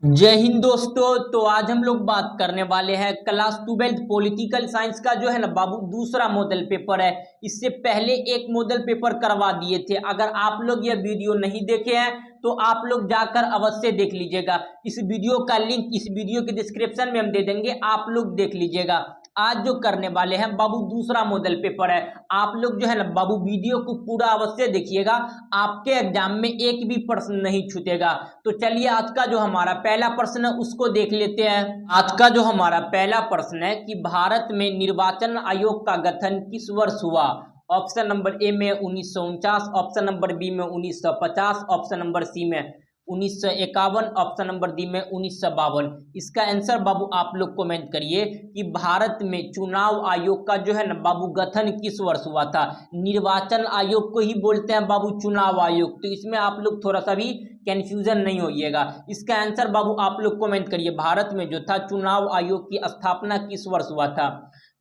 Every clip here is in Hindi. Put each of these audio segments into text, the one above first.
जय हिंद दोस्तों। तो आज हम लोग बात करने वाले हैं क्लास 12 पॉलिटिकल साइंस का जो है ना बाबू दूसरा मॉडल पेपर है। इससे पहले एक मॉडल पेपर करवा दिए थे। अगर आप लोग ये वीडियो नहीं देखे हैं तो आप लोग जाकर अवश्य देख लीजिएगा। इस वीडियो का लिंक इस वीडियो के डिस्क्रिप्शन में हम दे देंगे, आप लोग देख लीजिएगा। आज जो करने वाले हैं बाबू दूसरा मॉडल पेपर है। आप लोग जो है ना बाबू वीडियो को पूरा अवश्य देखिएगा, आपके एग्जाम में एक भी प्रश्न नहीं छूटेगा। तो चलिए आज का जो हमारा पहला प्रश्न है उसको देख लेते हैं। आज का जो हमारा पहला प्रश्न है कि भारत में निर्वाचन आयोग का गठन किस वर्ष हुआ। ऑप्शन नंबर ए में 1949, ऑप्शन नंबर बी में 1950, ऑप्शन नंबर सी में 1951, ऑप्शन नंबर डी में 1952। इसका आंसर बाबू आप लोग कमेंट करिए कि भारत में चुनाव आयोग का जो है ना बाबू गठन किस वर्ष हुआ था। निर्वाचन आयोग को ही बोलते हैं बाबू चुनाव आयोग, तो इसमें आप लोग थोड़ा सा भी कंफ्यूजन नहीं होइएगा। इसका आंसर बाबू आप लोग कमेंट करिए, भारत में जो था चुनाव आयोग की स्थापना किस वर्ष हुआ था।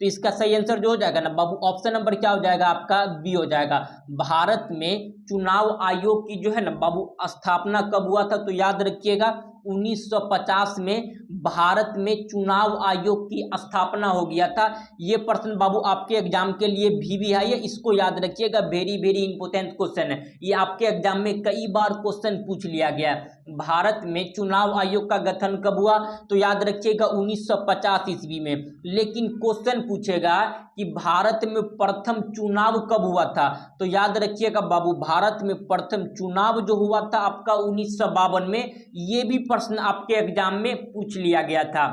तो इसका सही आंसर जो हो जाएगा ना बाबू ऑप्शन नंबर क्या हो जाएगा आपका, बी हो जाएगा। भारत में चुनाव आयोग की जो है ना बाबू स्थापना कब हुआ था, तो याद रखिएगा 1950 में भारत में चुनाव आयोग की स्थापना हो गया था। ये प्रश्न बाबू आपके एग्जाम के लिए भी है, इसको याद रखिएगा, वेरी वेरी इंपॉर्टेंट क्वेश्चन है। ये आपके एग्जाम में कई बार क्वेश्चन पूछ लिया गया है। भारत में चुनाव आयोग का गठन कब हुआ, तो याद रखिएगा 1950 ईस्वी में। लेकिन क्वेश्चन पूछेगा कि भारत में प्रथम चुनाव कब हुआ था, तो याद रखिएगा बाबू भारत में प्रथम चुनाव जो हुआ था आपका 1952 में। ये भी प्रश्न आपके एग्जाम में पूछ लिया गया था।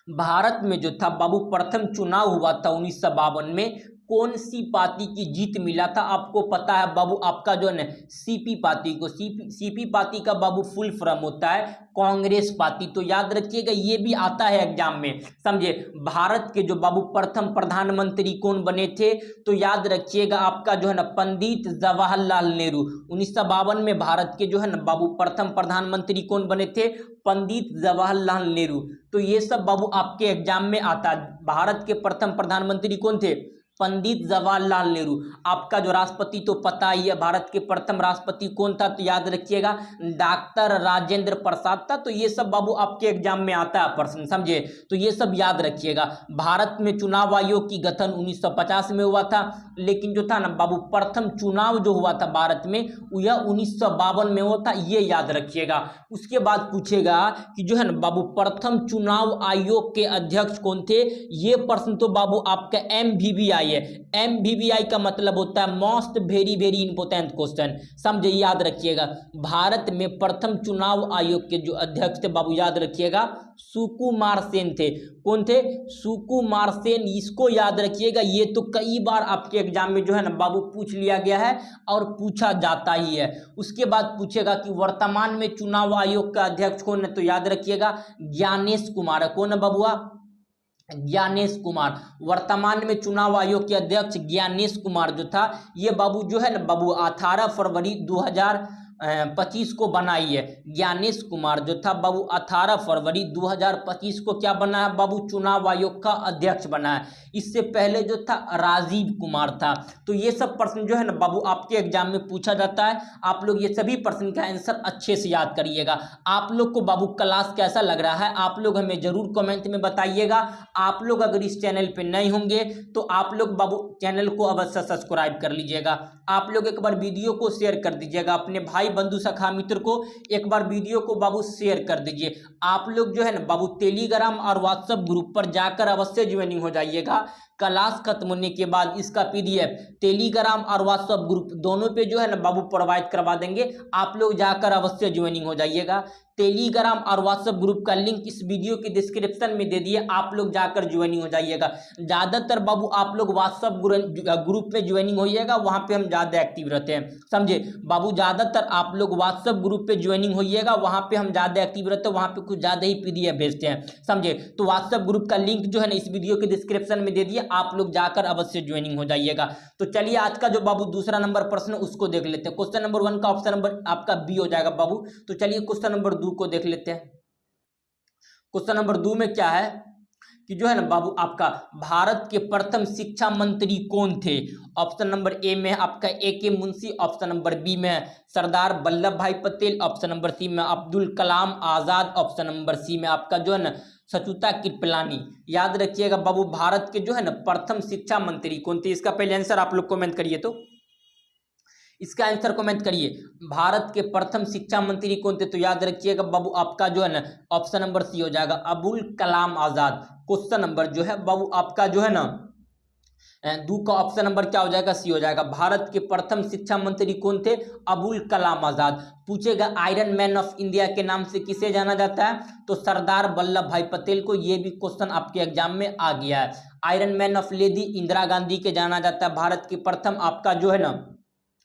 भारत में जो था बाबू प्रथम चुनाव हुआ था 1952 में, कौन सी पार्टी की जीत मिला था, आपको पता है बाबू आपका जो है सीपी पार्टी को। सीपी पार्टी का बाबू फुल फॉर्म होता है कांग्रेस पार्टी, तो याद रखिएगा ये भी आता है एग्जाम में, समझे। भारत के जो बाबू प्रथम प्रधानमंत्री कौन बने थे, तो याद रखिएगा आपका जो है ना पंडित जवाहरलाल नेहरू। 1952 में भारत के जो है ना बाबू प्रथम प्रधानमंत्री कौन बने थे, पंडित जवाहरलाल नेहरू। तो ये सब बाबू आपके एग्जाम में आता है। भारत के प्रथम प्रधानमंत्री कौन थे, पंडित जवाहरलाल नेहरू। आपका जो राष्ट्रपति तो पता ही है, भारत के प्रथम राष्ट्रपति कौन था, तो याद रखिएगा डॉक्टर राजेंद्र प्रसाद था। तो ये सब बाबू आपके एग्जाम में आता है प्रश्न, समझे। तो ये सब याद रखिएगा। भारत में चुनाव आयोग की गठन 1950 में हुआ था, लेकिन जो था ना बाबू प्रथम चुनाव जो हुआ था भारत में यह 1952 में हुआ था, ये याद रखिएगा। उसके बाद पूछेगा कि जो है ना बाबू प्रथम चुनाव आयोग के अध्यक्ष कौन थे। ये प्रश्न तो बाबू आपका MVVI है। MVVI का मतलब होता है most very very important question, समझे, याद रखिएगा। भारत में प्रथम चुनाव आयोग के जो अध्यक्ष थे बाबू याद रखिएगा सुकुमार सेन थे। कौन थे, सुकुमार सेन। इसको याद रखिएगा, ये तो कई बार आपके एग्जाम में जो है ना बाबू पूछ लिया गया है और पूछा जाता ही है। उसके बाद पूछेगा कि वर्तमान में चुनाव आयोग का अध्यक्ष कौन है, तो याद रखिएगा ज्ञानेश कुमार है। कौन है बबुआ, ज्ञानेश कुमार। वर्तमान में चुनाव आयोग के अध्यक्ष ज्ञानेश कुमार जो था, ये बाबू जो है ना बाबू 18 फरवरी 2025 को बनाई है। ज्ञानेश कुमार जो था बाबू 18 फरवरी 2025 को क्या बना है बाबू, चुनाव आयोग का अध्यक्ष बना है। इससे पहले जो था राजीव कुमार था। तो ये सब प्रश्न जो है ना बाबू आपके एग्जाम में पूछा जाता है। आप लोग ये सभी प्रश्न का आंसर अच्छे से याद करिएगा। आप लोग को बाबू क्लास कैसा लग रहा है, आप लोग हमें जरूर कमेंट में बताइएगा। आप लोग अगर इस चैनल पे नए होंगे तो आप लोग बाबू चैनल को अवश्य सब्सक्राइब कर लीजिएगा। आप लोग एक बार वीडियो को शेयर कर दीजिएगा, अपने भाई बंधु सखा मित्र को एक बार वीडियो को बाबू शेयर कर दीजिए। आप लोग जो है ना बाबू टेलीग्राम और व्हाट्सएप ग्रुप पर जाकर अवश्य ज्वाइनिंग हो जाइएगा। क्लास खत्म होने के बाद इसका PDF टेलीग्राम और व्हाट्सएप ग्रुप दोनों पे जो है ना बाबू प्रोवाइड करवा देंगे। आप लोग जाकर अवश्य ज्वाइनिंग हो जाइएगा। टेलीग्राम और व्हाट्सएप ग्रुप का लिंक इस वीडियो के डिस्क्रिप्शन में दे दिए, आप लोग जाकर ज्वाइनिंग हो जाइएगा। ज़्यादातर बाबू आप लोग व्हाट्सएप ग्रुप में ज्वाइनिंग होइएगा, वहाँ पे हम ज़्यादा एक्टिव रहते हैं, समझे बाबू। ज़्यादातर आप लोग व्हाट्सएप ग्रुप पे ज्वाइनिंग होइएगा, वहाँ पे हम ज़्यादा एक्टिव रहते हैं, वहाँ पे कुछ ज़्यादा ही PDF भेजते हैं, समझे। तो व्हाट्सएप ग्रुप का लिंक जो है ना इस वीडियो के डिस्क्रिप्शन में दे दिए, आप लोग जाकर अवश्य ज्वाइनिंग हो जाइएगा। तो चलिए आज का जो बाबू दूसरा नंबर प्रश्न उसको देख लेते हैं। क्वेश्चन नंबर 1 का ऑप्शन नंबर आपका बी हो जाएगा बाबू। तो चलिए क्वेश्चन नंबर 2 को देख लेते हैं। क्वेश्चन नंबर 2 में क्या है, कि जो है ना बाबू आपका भारत के प्रथम शिक्षा मंत्री कौन थे। ऑप्शन नंबर ए में है आपका A.K. Munshi, option number B में है सरदार वल्लभ भाई पटेल, ऑप्शन नंबर सी में अब्दुल कलाम आजाद, ऑप्शन नंबर सी में आपका जो है ना सचुता कृपलानी। याद रखिएगा बाबू भारत के जो है ना प्रथम शिक्षा मंत्री कौन थे। इसका पहले आंसर आप लोग कमेंट करिए, तो इसका आंसर कमेंट करिए, भारत के प्रथम शिक्षा मंत्री कौन थे। तो याद रखिएगा बाबू आपका जो है ना ऑप्शन नंबर सी हो जाएगा अबुल कलाम आजाद। क्वेश्चन नंबर जो है बाबू आपका जो है ना दू का ऑप्शन नंबर क्या हो जाएगा, सी हो जाएगा। भारत के प्रथम शिक्षा मंत्री कौन थे, अबुल कलाम आजाद। पूछेगा आयरन मैन ऑफ इंडिया के नाम से किसे जाना जाता है, तो सरदार वल्लभ भाई पटेल को। ये भी क्वेश्चन आपके एग्जाम में आ गया है। Iron man of lady Indira Gandhi के जाना जाता है। भारत के प्रथम आपका जो है ना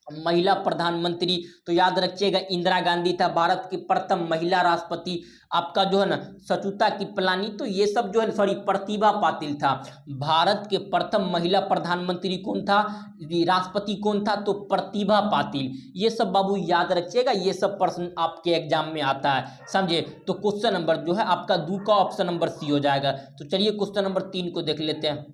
महिला प्रधानमंत्री, तो याद रखिएगा इंदिरा गांधी था। भारत की प्रथम महिला राष्ट्रपति आपका जो है ना सचुता कृपलानी। तो ये सब जो है सॉरी प्रतिभा पाटिल था। भारत के प्रथम महिला प्रधानमंत्री कौन था, राष्ट्रपति कौन था, तो प्रतिभा पाटिल। ये सब बाबू याद रखिएगा, ये सब प्रश्न आपके एग्जाम में आता है, समझे। तो क्वेश्चन नंबर जो है आपका दू का ऑप्शन नंबर सी हो जाएगा। तो चलिए क्वेश्चन नंबर 3 को देख लेते हैं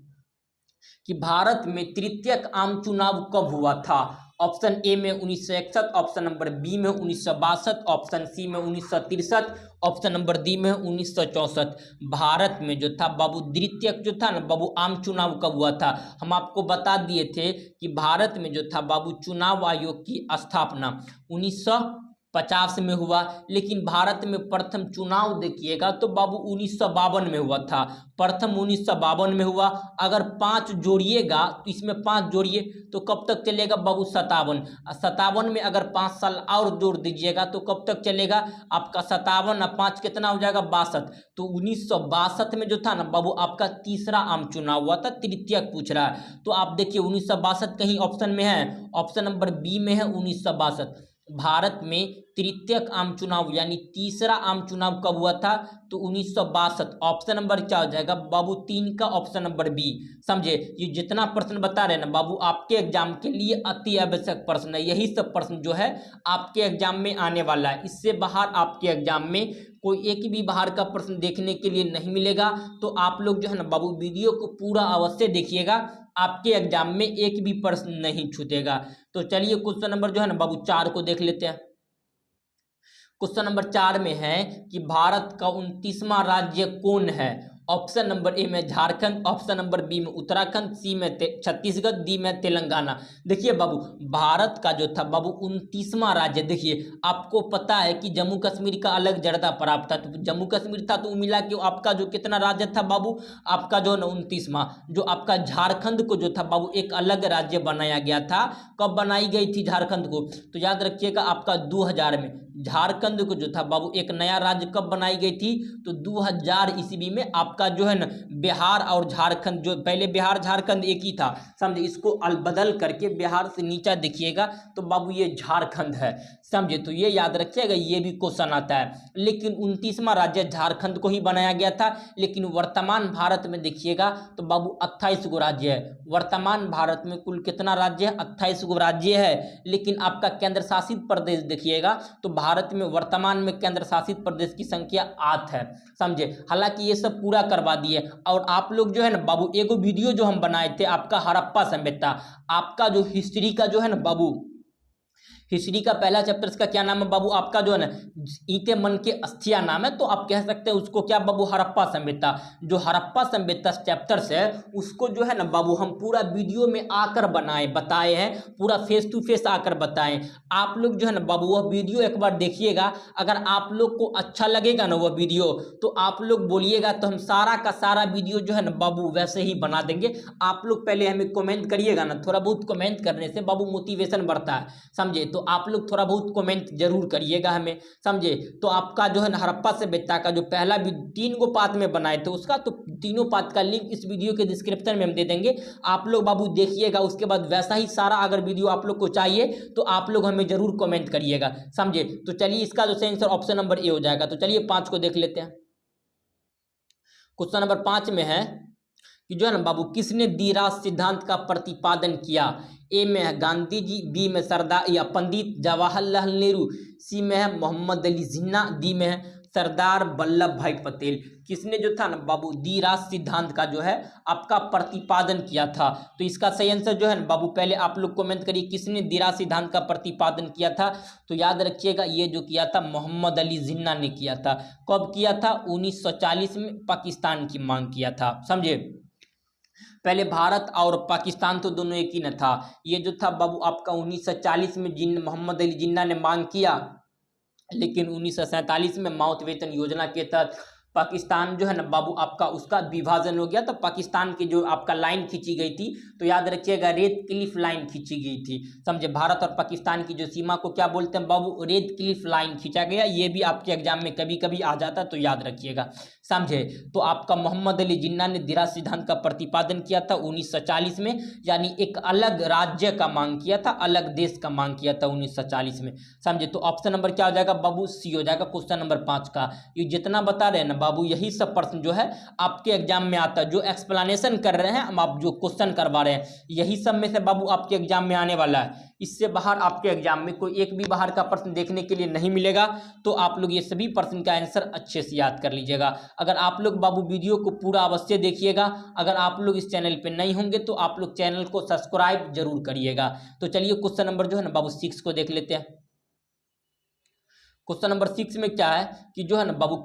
कि भारत में तृतीयक आम चुनाव कब हुआ था। ऑप्शन ए में 1961, ऑप्शन नंबर बी में 1962, ऑप्शन सी में 1963, ऑप्शन नंबर डी में 1964। भारत में जो था बाबू द्वितीयक जो था ना बाबू आम चुनाव कब हुआ था। हम आपको बता दिए थे कि भारत में जो था बाबू चुनाव आयोग की स्थापना 1950 में हुआ, लेकिन भारत में प्रथम चुनाव देखिएगा तो बाबू 1952 में हुआ था। प्रथम 1952 में हुआ। अगर 5 जोड़िएगा तो इसमें 5 जोड़िए तो कब तक चलेगा बाबू 57। 57 में अगर 5 साल और जोड़ दीजिएगा तो कब तक चलेगा आपका 57 और 5 कितना हो जाएगा 62। तो 1962 में जो था ना बाबू आपका तीसरा आम चुनाव हुआ था, तृतीयक पूछ रहा है। तो आप देखिए 1962 कहीं ऑप्शन में है, ऑप्शन नंबर बी में है 1962। भारत में तृतीयक आम चुनाव यानी तीसरा आम चुनाव कब हुआ था, तो 1962। ऑप्शन नंबर क्या हो जाएगा बाबू 3 का ऑप्शन नंबर बी, समझे। ये जितना प्रश्न बता रहे हैं ना बाबू आपके एग्जाम के लिए अति आवश्यक प्रश्न है। यही सब प्रश्न जो है आपके एग्जाम में आने वाला है। इससे बाहर आपके एग्जाम में कोई एक भी बाहर का प्रश्न देखने के लिए नहीं मिलेगा। तो आप लोग जो है ना बाबू वीडियो को पूरा अवश्य देखिएगा, आपके एग्जाम में एक भी प्रश्न नहीं छूटेगा। तो चलिए क्वेश्चन नंबर जो है ना बाबू 4 को देख लेते हैं। क्वेश्चन नंबर 4 में है कि भारत का 29वां राज्य कौन है। ऑप्शन नंबर ए में झारखंड, ऑप्शन नंबर बी में उत्तराखंड, सी में छत्तीसगढ़, डी में तेलंगाना। देखिए बाबू भारत का जो था बाबू 29वां राज्य, देखिए आपको पता है कि जम्मू कश्मीर का अलग दर्जा प्राप्त था। तो जम्मू कश्मीर था तो मिला कि आपका जो कितना राज्य था बाबू आपका जो 29वां। जो आपका झारखंड को जो था बाबू एक अलग राज्य बनाया गया था। कब बनाई गई थी झारखंड को, तो याद रखिएगा आपका 2000 में। झारखंड को जो था बाबू एक नया राज्य कब बनाई गई थी, तो 2000 ईस्वी में। आपका जो है ना बिहार और झारखंड, जो पहले बिहार झारखंड एक ही था, समझे। इसको बदल करके बिहार से नीचा देखिएगा तो बाबू ये झारखंड है, समझे। तो ये याद रखिएगा, ये भी क्वेश्चन आता है। लेकिन 29वां राज्य झारखंड को ही बनाया गया था। लेकिन वर्तमान भारत में देखिएगा तो बाबू 28 गो राज्य है। वर्तमान भारत में कुल कितना राज्य है, 28 गो राज्य है। लेकिन आपका केंद्र शासित प्रदेश देखिएगा तो भारत में वर्तमान में केंद्र शासित प्रदेश की संख्या 8 है, समझे। हालांकि ये सब पूरा करवा दिए। और आप लोग जो है ना बाबू एगो वीडियो जो हम बनाए थे आपका हड़प्पा सभ्यता, आपका जो हिस्ट्री का जो है ना बाबू हिस्ट्री का पहला चैप्टर इसका क्या नाम है बाबू आपका जो है ना ईंटे मन के अस्थिया नाम है। तो आप कह सकते हैं उसको क्या बाबू हड़प्पा सभ्यता। जो हड़प्पा सभ्यता चैप्टर है उसको जो है ना बाबू हम पूरा वीडियो में आकर बताए हैं, पूरा फेस टू फेस आकर बताएं। आप लोग जो है ना बाबू वह वीडियो एक बार देखिएगा। अगर आप लोग को अच्छा लगेगा ना वह वीडियो तो आप लोग बोलिएगा तो हम सारा का सारा वीडियो जो है ना बाबू वैसे ही बना देंगे। आप लोग पहले हमें कमेंट करिएगा ना, थोड़ा बहुत कमेंट करने से बाबू मोटिवेशन बढ़ता है, समझे। तो आप लोग थोड़ा बहुत कमेंट जरूर करिएगा हमें, समझे। तो आपका जो है ना हड़प्पा सभ्यता का जो पहला 3 गो पार्ट में बनाए थे उसका, तो तीनों पार्ट का लिंक इस वीडियो के डिस्क्रिप्शन में हम दे देंगे। आप लोग बाबू देखिएगा, उसके बाद वैसा ही सारा अगर वीडियो आप लोग को चाहिए तो आप लोग हमें जरूर कमेंट करिएगा, समझे। तो चलिए इसका जो सही आंसर ऑप्शन नंबर ए हो जाएगा। तो चलिए 5 को देख लेते हैं। क्वेश्चन नंबर 5 में है कि जो है ना बाबू किसने द्विराज सिद्धांत का प्रतिपादन किया। ए में है गांधी जी, बी में सरदार या पंडित जवाहरलाल नेहरू, सी में है मोहम्मद अली जिन्ना, डी में है सरदार वल्लभ भाई पटेल। किसने जो था ना बाबू द्विराज सिद्धांत का जो है आपका प्रतिपादन किया था। तो इसका सही आंसर जो है ना बाबू, पहले आप लोग कमेंट करिए किसने द्विराज सिद्धांत का प्रतिपादन किया था। तो याद रखिएगा ये जो किया था मोहम्मद अली जिन्ना ने किया था। कब किया था? 1940 में पाकिस्तान की मांग किया था। समझे, पहले भारत और पाकिस्तान तो दोनों एक ही न था। ये जो था बाबू आपका 1940 में मोहम्मद अली जिन्ना ने मांग किया, लेकिन 1947 में माउंटबेटन योजना के तहत पाकिस्तान जो है ना बाबू आपका उसका विभाजन हो गया। तो पाकिस्तान की जो आपका लाइन खींची गई थी, तो याद रखिएगा रेड क्लिफ लाइन खींची गई थी। समझे, भारत और पाकिस्तान की जो सीमा को क्या बोलते हैं बाबू? रेड क्लिफ लाइन खींचा गया। ये भी आपके एग्जाम में कभी कभी आ जाता, तो याद रखिएगा। समझे, तो आपका मोहम्मद अली जिन्ना ने द्विराज सिद्धांत का प्रतिपादन किया था 1940 में, यानी एक अलग राज्य का मांग किया था, अलग देश का मांग किया था 1940 में। समझे, तो ऑप्शन नंबर क्या हो जाएगा बाबू? सी हो जाएगा क्वेश्चन नंबर 5 का। ये जितना बता रहे हैं ना बाबू, यही सब प्रश्न जो है आपके एग्जाम में आता है। जो एक्सप्लेनेशन कर रहे हैं हम, आप जो क्वेश्चन करवा रहे हैं, यही सब में से बाबू आपके एग्जाम में आने वाला है। इससे बाहर आपके एग्जाम में कोई एक भी बाहर का प्रश्न देखने के लिए नहीं मिलेगा। तो आप लोग ये सभी प्रश्न का आंसर अच्छे से याद कर लीजिएगा। अगर आप लोग बाबू वीडियो को पूरा अवश्य देखिएगा। अगर आप लोग इस चैनल पे नहीं होंगे तो आप लोग चैनल को सब्सक्राइब जरूर करिएगा। तो चलिए क्वेश्चन नंबर जो है ना बाबू 6 को देख लेते हैं। क्वेश्चन नंबर 6 में क्या है कि जो है ना बाबू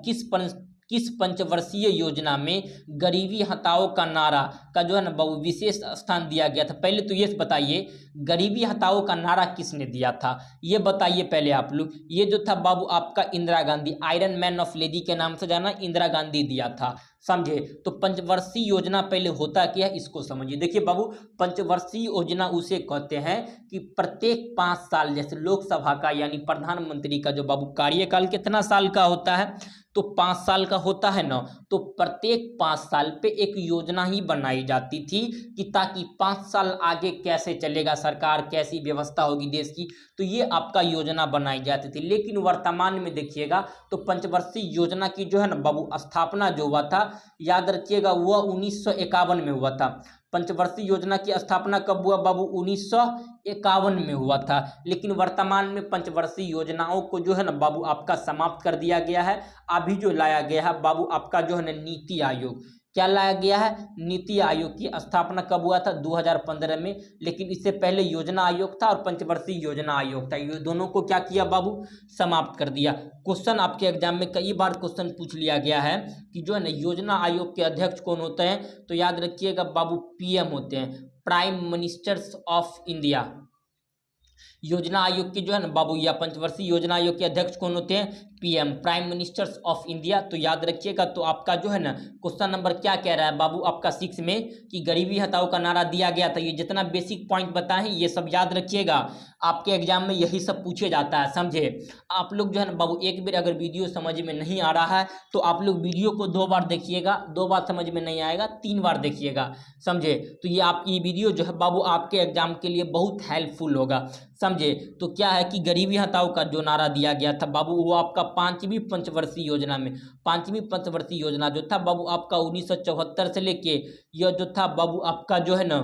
किस पंचवर्षीय योजना में गरीबी हटाओ का नारा का जो है ना बाबू विशेष स्थान दिया गया था? पहले तो ये बताइए गरीबी हटाओ का नारा किसने दिया था, ये बताइए पहले आप लोग। ये जो था बाबू आपका Indira Gandhi, iron man of lady के नाम से जाना इंदिरा गांधी दिया था। समझे, तो पंचवर्षीय योजना पहले होता क्या है इसको समझिए। देखिए बाबू, पंचवर्षीय योजना उसे कहते हैं कि प्रत्येक 5 साल, जैसे लोकसभा का यानी प्रधानमंत्री का जो बाबू कार्यकाल कितना साल का होता है? तो 5 साल का होता है ना। तो प्रत्येक 5 साल पे एक योजना ही बनाई जाती थी कि ताकि 5 साल आगे कैसे चलेगा सरकार, कैसी व्यवस्था होगी देश की, तो ये आपका योजना बनाई जाती थी। लेकिन वर्तमान में देखिएगा तो पंचवर्षीय योजना की जो है ना बाबू स्थापना जो हुआ था, याद रखिएगा वह 1951 में हुआ था। पंचवर्षीय योजना की स्थापना कब हुआ बाबू? 1951 में हुआ था। लेकिन वर्तमान में पंचवर्षीय योजनाओं को जो है ना बाबू आपका समाप्त कर दिया गया है। अभी जो लाया गया है बाबू आपका जो है ना नीति आयोग, क्या लाया गया है? नीति आयोग की स्थापना कब हुआ था? 2015 में। लेकिन इससे पहले योजना आयोग था और पंचवर्षीय योजना आयोग था। ये दोनों को क्या किया बाबू? समाप्त कर दिया। क्वेश्चन आपके एग्जाम में कई बार क्वेश्चन पूछ लिया गया है कि जो है ना योजना आयोग के अध्यक्ष कौन होते हैं? तो याद रखिएगा बाबू पीएम होते हैं, प्राइम मिनिस्टर्स ऑफ इंडिया। योजना आयोग के जो है ना बाबू या पंचवर्षीय योजना आयोग के अध्यक्ष कौन होते हैं? PM, prime ministers of India. तो याद रखिएगा। तो आपका जो है ना क्वेश्चन नंबर क्या कह रहा है बाबू आपका 6 में कि गरीबी हटाओ का नारा दिया गया था। ये जितना बेसिक पॉइंट बताए हैं ये सब याद रखिएगा, आपके एग्जाम में यही सब पूछे जाता है। समझे, आप लोग जो है ना बाबू एक बार अगर वीडियो समझ में नहीं आ रहा है तो आप लोग वीडियो को 2 बार देखिएगा, 2 बार समझ में नहीं आएगा 3 बार देखिएगा। समझे, तो ये आपकी वीडियो जो है बाबू आपके एग्जाम के लिए बहुत हेल्पफुल होगा। समझे, तो क्या है कि गरीबी हटाओ का जो नारा दिया गया था बाबू वो आपका 5वीं पंचवर्षीय योजना में, 5वीं पंचवर्षीय योजना जो था बाबू आपका 1974 से लेके यह जो था बाबू आपका जो है ना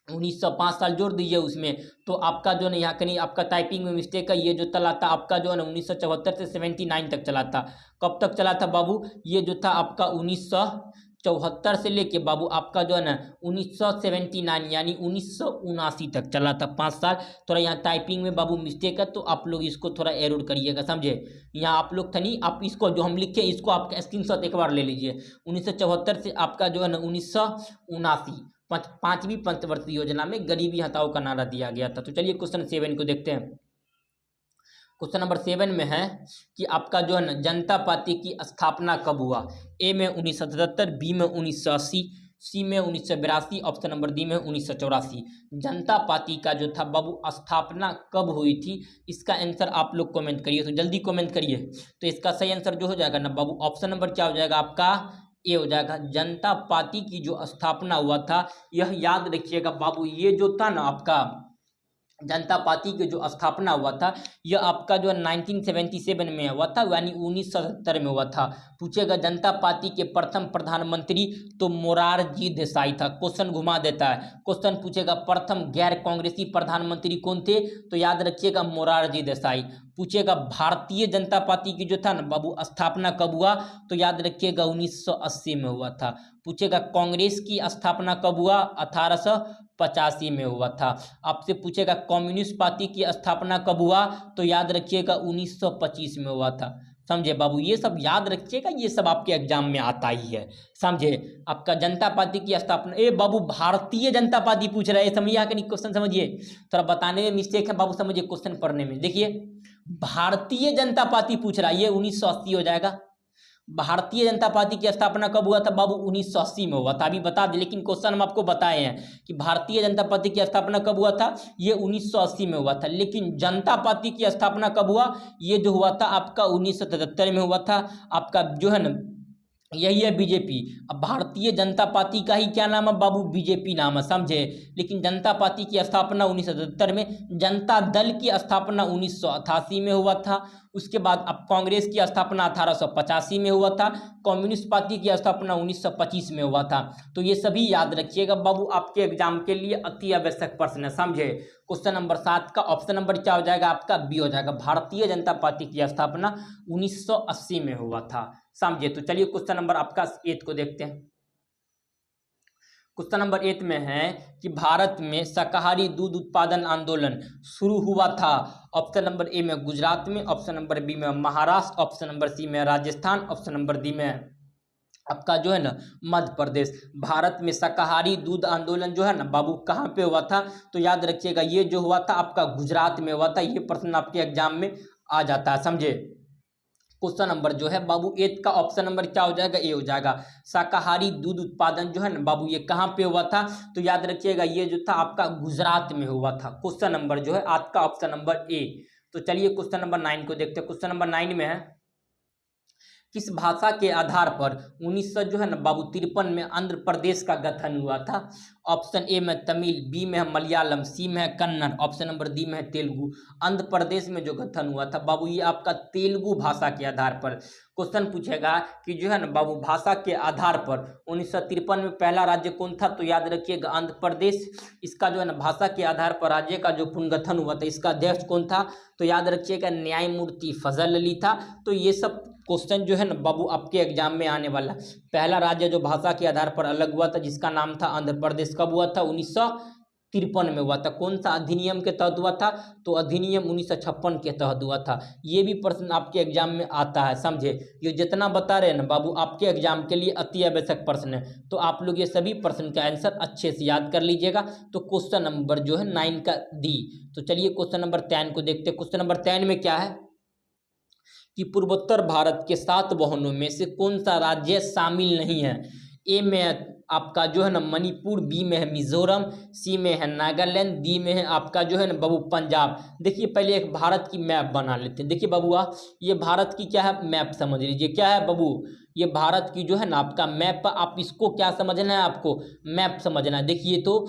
1905 साल जोड़ दीजिए उसमें, तो आपका जो है यहाँ कहीं आपका टाइपिंग में मिस्टेक है। ये जो चला था आपका जो है ना 1974 से 79 तक चला था। कब तक चला था बाबू? ये जो था आपका 1974 से लेके बाबू आपका जो है ना 1979 यानी 1979 तक चला था, 5 साल। थोड़ा यहाँ टाइपिंग में बाबू मिस्टेक है तो आप लोग इसको थोड़ा एरर करिएगा। समझे, यहाँ आप लोग था नहीं, आप इसको जो हम लिखे इसको आप स्क्रीनशॉट एक बार ले लीजिए। 1974 से आपका जो है ना 1979 5वीं पंचवर्षीय योजना में गरीबी हटाओ का नारा दिया गया था। तो चलिए क्वेश्चन 7 को देखते हैं। क्वेश्चन नंबर 7 में है कि आपका जो है ना जनता पार्टी की स्थापना कब हुआ? ए में 1977, बी में 1980, सी में 1982, ऑप्शन नंबर डी में 1984। जनता पार्टी का जो था बाबू स्थापना कब हुई थी, इसका आंसर आप लोग कमेंट करिए। तो जल्दी कमेंट करिए। तो इसका सही आंसर जो हो जाएगा ना बाबू ऑप्शन नंबर क्या हो जाएगा आपका? ए हो जाएगा। जनता पार्टी की जो स्थापना हुआ था, यह याद रखिएगा बाबू, ये जो था ना आपका जनता पार्टी की जो स्थापना हुआ था यह आपका जो 1977 में हुआ था, यानी 1977 में हुआ था। पूछेगा जनता पार्टी के प्रथम प्रधानमंत्री, तो मोरारजी देसाई था। क्वेश्चन घुमा देता है, क्वेश्चन पूछेगा प्रथम गैर कांग्रेसी प्रधानमंत्री कौन थे, तो याद रखिएगा मोरारजी देसाई। पूछेगा भारतीय जनता पार्टी की जो था ना बाबू स्थापना कब हुआ, तो याद रखिएगा 1980 में हुआ था। पूछेगा कांग्रेस की स्थापना कब हुआ, 1885 में हुआ था। आपसे पूछेगा कम्युनिस्ट पार्टी की स्थापना कब हुआ, तो याद रखिएगा 1925 में हुआ था। समझे बाबू, ये सब याद रखिएगा, ये सब आपके एग्जाम में आता ही है। समझे, आपका जनता पार्टी की स्थापना, ए बाबू भारतीय जनता पार्टी पूछ रहा है, समझिए कि नहीं क्वेश्चन, समझिए थोड़ा बताने में मिस्टेक है बाबू, समझिए क्वेश्चन पढ़ने में। देखिए भारतीय जनता पार्टी पूछ रहा है, ये 1980 हो जाएगा। भारतीय जनता पार्टी की स्थापना कब हुआ था बाबू, 1980 में हुआ था। अभी बता दें, लेकिन क्वेश्चन हम आपको बताए हैं कि भारतीय जनता पार्टी की स्थापना कब हुआ था, ये 1980 में हुआ था। लेकिन जनता पार्टी की स्थापना कब हुआ, ये जो हुआ था आपका 1977 में हुआ था। आपका जो है ना यही है बीजेपी। अब भारतीय जनता पार्टी का ही क्या नाम है बाबू, बीजेपी नाम है, समझे। लेकिन जनता पार्टी की स्थापना 1977 में, जनता दल की स्थापना 1988 में हुआ था। उसके बाद अब कांग्रेस की स्थापना 1885 में हुआ था, कम्युनिस्ट पार्टी की स्थापना 1925 में हुआ था। तो ये सभी याद रखिएगा बाबू, आपके एग्जाम के लिए अति आवश्यक प्रश्न है, समझे। क्वेश्चन नंबर 7 का ऑप्शन नंबर क्या हो जाएगा आपका, बी हो जाएगा। भारतीय जनता पार्टी की स्थापना 1980 में हुआ था, समझे। तो चलिए क्वेश्चन नंबर आपका 8 को देखते हैं। क्वेश्चन नंबर 8 में है कि भारत में शाकाहारी दूध उत्पादन आंदोलन शुरू हुआ था। ऑप्शन नंबर ए में गुजरात में, ऑप्शन नंबर बी में महाराष्ट्र, ऑप्शन नंबर सी में राजस्थान, ऑप्शन नंबर डी में आपका जो है ना मध्य प्रदेश। भारत में शाकाहारी दूध आंदोलन जो है ना बाबू कहाँ पे हुआ था, तो याद रखिएगा ये जो हुआ था आपका गुजरात में हुआ था। ये प्रश्न आपके एग्जाम में आ जाता है, समझे। क्वेश्चन नंबर जो है बाबू 8 का ऑप्शन नंबर क्या हो जाएगा, ए हो जाएगा। शाकाहारी दूध उत्पादन जो है ना बाबू ये कहाँ पे हुआ था, तो याद रखिएगा ये जो था आपका गुजरात में हुआ था। क्वेश्चन नंबर जो है 8 का ऑप्शन नंबर ए। तो चलिए क्वेश्चन नंबर 9 को देखते हैं। क्वेश्चन नंबर 9 में है किस भाषा के आधार पर 1900 जो है ना बाबू 53 में आंध्र प्रदेश का गठन हुआ था। ऑप्शन ए में तमिल, बी में है मलयालम, सी में है कन्नड़, ऑप्शन नंबर डी में है तेलुगु। आंध्र प्रदेश में जो गठन हुआ था बाबू ये आपका तेलुगु भाषा के आधार पर। क्वेश्चन पूछेगा कि जो है ना बाबू भाषा के आधार पर 1953 में पहला राज्य कौन था, तो याद रखिएगा आंध्र प्रदेश। इसका जो है ना भाषा के आधार पर राज्य का जो पुनर्गठन हुआ था इसका अध्यक्ष कौन था, तो याद रखिएगा न्यायमूर्ति फजल अली था। तो ये सब क्वेश्चन जो है ना बाबू आपके एग्जाम में आने वाला। पहला राज्य जो भाषा के आधार पर अलग हुआ था जिसका नाम था आंध्र प्रदेश, कब हुआ था, 1953 में हुआ था। कौन सा अधिनियम के तहत हुआ था, तो अधिनियम 1956 के तहत हुआ था। ये भी प्रश्न आपके एग्जाम में आता है, समझे। ये जितना बता रहे हैं ना बाबू आपके एग्जाम के लिए अति आवश्यक प्रश्न है। तो आप लोग ये सभी प्रश्न का आंसर अच्छे से याद कर लीजिएगा। तो क्वेश्चन नंबर जो है 9 का डी। तो चलिए क्वेश्चन नंबर 10 को देखते हैं। क्वेश्चन नंबर 10 में क्या है कि पूर्वोत्तर भारत के 7 वाहनों में से कौन सा राज्य शामिल नहीं है। ए में आपका जो है ना मणिपुर, बी में है मिजोरम, सी में है नागालैंड, डी में है आपका जो है ना बाबू पंजाब। देखिए पहले एक भारत की मैप बना लेते हैं। देखिए बाबूआ ये भारत की क्या है मैप समझ लीजिए, क्या है बाबू ये भारत की जो है ना आपका मैप। आप इसको क्या समझना है, आपको मैप समझना है। देखिए तो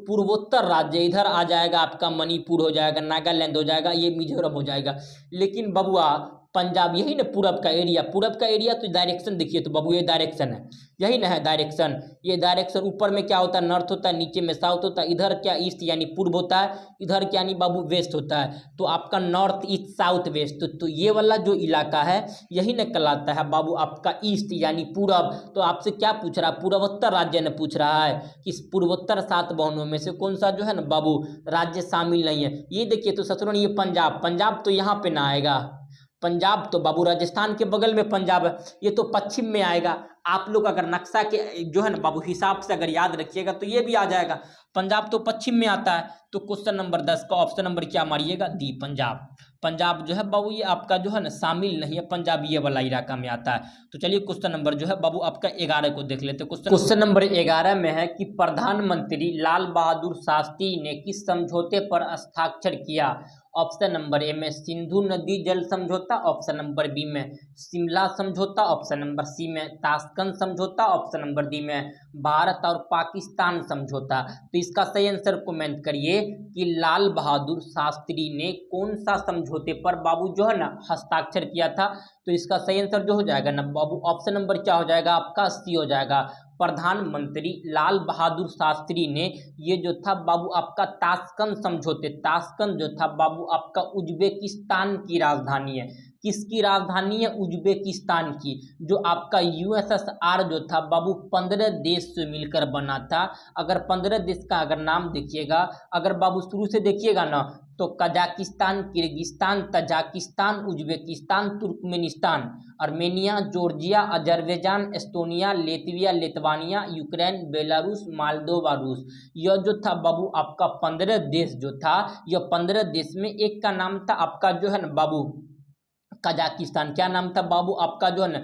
पूर्वोत्तर राज्य इधर आ जाएगा आपका मणिपुर हो जाएगा, नागालैंड हो जाएगा, ये मिजोरम हो जाएगा। लेकिन बाबूआ पंजाब यही ना पूरब का एरिया, पूरब का एरिया तो डायरेक्शन देखिए तो बाबू ये डायरेक्शन है, यही ना है डायरेक्शन। ये डायरेक्शन ऊपर में क्या होता है नॉर्थ होता है, नीचे में साउथ होता है, इधर क्या ईस्ट यानी पूर्व होता है, इधर क्या यानी बाबू वेस्ट होता है। तो आपका नॉर्थ ईस्ट साउथ वेस्ट, तो ये वाला जो इलाका है यही ना कहलाता है बाबू आपका ईस्ट यानी पूरब। तो आपसे क्या पूछ रहा है, पूर्वोत्तर राज्य ने पूछ रहा है कि पूर्वोत्तर 7 वाहनों में से कौन सा जो है ना बाबू राज्य शामिल नहीं है। ये देखिए तो ससुरन ये पंजाब, पंजाब तो यहाँ पे ना आएगा, पंजाब तो बाबू राजस्थान के बगल में पंजाब है, ये तो पश्चिम में आएगा। आप लोग अगर नक्शा के जो है ना बाबू हिसाब से अगर याद रखिएगा तो ये भी आ जाएगा, पंजाब तो पश्चिम में आता है। तो क्वेश्चन नंबर 10 का ऑप्शन नंबर क्या मारिएगा, डी पंजाब। पंजाब जो है बाबू ये आपका जो है ना शामिल नहीं है, पंजाब ये वाला इलाका में आता है। तो चलिए क्वेश्चन नंबर जो है बाबू आपका 11 को देख लेते हैं। क्वेश्चन नंबर 11 में है कि प्रधानमंत्री लाल बहादुर शास्त्री ने किस समझौते पर हस्ताक्षर किया। ऑप्शन नंबर ए में सिंधु नदी जल समझौता, ऑप्शन नंबर बी में शिमला समझौता, ऑप्शन नंबर सी में ताशकंद समझौता, ऑप्शन नंबर डी में भारत और पाकिस्तान समझौता। तो इसका सही आंसर कमेंट करिए कि लाल बहादुर शास्त्री ने कौन सा समझौते पर बाबू जो है ना हस्ताक्षर किया था। तो इसका सही आंसर जो हो जाएगा ना बाबू ऑप्शन नंबर क्या हो जाएगा आपका सी हो जाएगा। प्रधानमंत्री लाल बहादुर शास्त्री ने ये जो था बाबू आपका ताशकंद समझौते, ताशकंद जो था बाबू आपका उज्बेकिस्तान की राजधानी है। किसकी राजधानी है? उज्बेकिस्तान की। जो आपका यूएसएसआर जो था बाबू 15 देश से मिलकर बना था। अगर 15 देश का अगर नाम देखिएगा, अगर बाबू शुरू से देखिएगा ना तो Kazakhstan, Kyrgyzstan, Tajikistan, Uzbekistan, Turkmenistan, Armenia, Georgia, Azerbaijan, Estonia, Latvia, Lithuania, Ukraine, Belarus, Moldova, रूस। यह जो था बाबू आपका 15 देश जो था, यह 15 देश में एक का नाम था आपका जो है ना बाबू कजाकिस्तान। क्या नाम था बाबू आपका जो है ना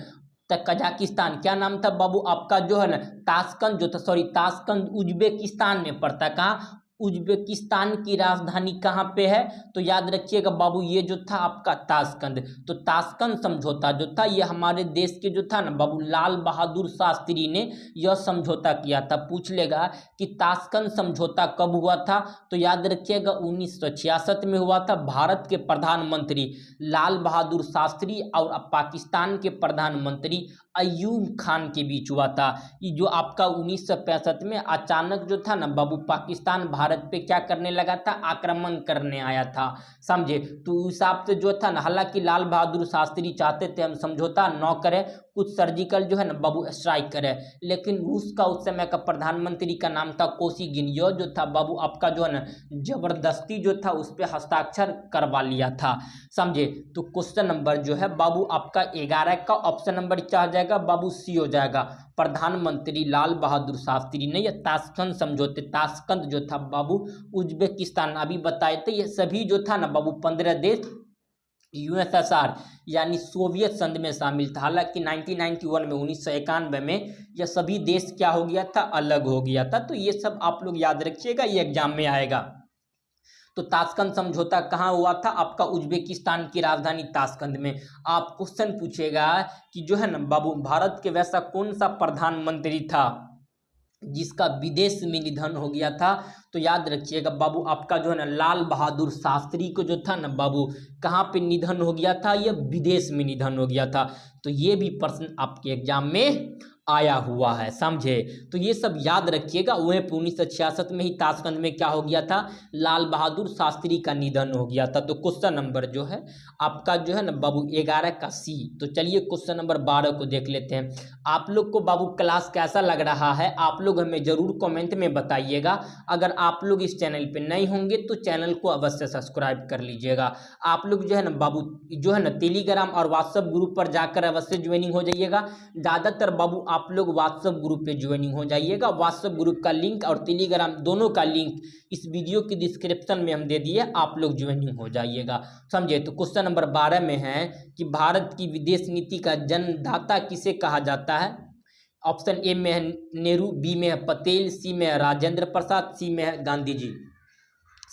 कजाकिस्तान। क्या नाम था बाबू आपका जो है ना ताशकंद जो था, सॉरी ताशकंद उज्बेकिस्तान में पड़ता है। कहाँ? उज्बेकिस्तान की राजधानी कहाँ पे है? तो याद रखिएगा बाबू ये जो था आपका ताशकंद। तो ताशकंद समझौता जो था ये हमारे देश के जो था ना बाबू लाल बहादुर शास्त्री ने यह समझौता किया था। पूछ लेगा कि ताशकंद समझौता कब हुआ था? तो याद रखिएगा 1966 में हुआ था। भारत के प्रधानमंत्री लाल बहादुर शास्त्री और पाकिस्तान के प्रधानमंत्री अयूब खान के बीच हुआ था। ये जो आपका 1965 में अचानक जो था ना बाबू पाकिस्तान भारत पे क्या करने लगा था? आक्रमण करने आया था। समझे? तो उस हिसाब से जो था ना, हालांकि लाल बहादुर शास्त्री चाहते थे हम समझौता न करें, कुछ सर्जिकल जो है ना बाबू स्ट्राइक करे, लेकिन रूस का उस समय का प्रधानमंत्री का नाम था कोसिगिन। यह जो था बाबू आपका जो है ना जबरदस्ती जो था उस पर हस्ताक्षर करवा लिया था। समझे? तो क्वेश्चन नंबर जो है बाबू आपका 11 का ऑप्शन नंबर क्या हो जाएगा बाबू? सी हो जाएगा। प्रधानमंत्री लाल बहादुर शास्त्री ने यह ताशकंद समझौते, ताशकंद जो था बाबू उज्बेकिस्तान अभी बताए थे, ये सभी जो था ना बाबू 15 देश यूएसएसआर यानी सोवियत संघ में शामिल था। हालांकि 1991 में 1991 में यह सभी देश क्या हो गया था? अलग हो गया था। तो ये सब आप लोग याद रखिएगा, ये एग्जाम में आएगा। तो ताशकंद समझौता कहाँ हुआ था? आपका उज्बेकिस्तान की राजधानी ताशकंद में। आप क्वेश्चन पूछेगा कि जो है ना बाबू भारत के वैसा कौन सा प्रधानमंत्री था जिसका विदेश में निधन हो गया था? तो याद रखिएगा बाबू आपका जो है ना लाल बहादुर शास्त्री को जो था ना बाबू कहाँ पे निधन हो गया था? यह विदेश में निधन हो गया था। तो ये भी प्रश्न आपके एग्जाम में आया हुआ है। समझे? तो ये सब याद रखिएगा। वहीं 1966 में ही ताशकंद में क्या हो गया था? लाल बहादुर शास्त्री का निधन हो गया था। तो क्वेश्चन नंबर जो है आपका जो है ना बाबू 11 का सी। तो चलिए क्वेश्चन नंबर 12 को देख लेते हैं। आप लोग को बाबू क्लास कैसा लग रहा है आप लोग हमें जरूर कमेंट में बताइएगा। अगर आप लोग इस चैनल पे नए होंगे तो चैनल को अवश्य सब्सक्राइब कर लीजिएगा। आप लोग जो है ना बाबू जो है ना टेलीग्राम और व्हाट्सएप ग्रुप पर जाकर अवश्य ज्वाइनिंग हो जाइएगा। ज़्यादातर बाबू आप लोग व्हाट्सएप ग्रुप पे ज्वाइनिंग हो जाइएगा। व्हाट्सएप ग्रुप का लिंक और टेलीग्राम दोनों का लिंक इस वीडियो की डिस्क्रिप्शन में हम दे दिए, आप लोग ज्वाइनिंग हो जाइएगा। समझे? तो क्वेश्चन नंबर 12 में है कि भारत की विदेश नीति का जन्मदाता किसे कहा जाता है? ऑप्शन ए में है नेहरू, बी में है पटेल, सी में है राजेंद्र प्रसाद, सी में है गांधी जी।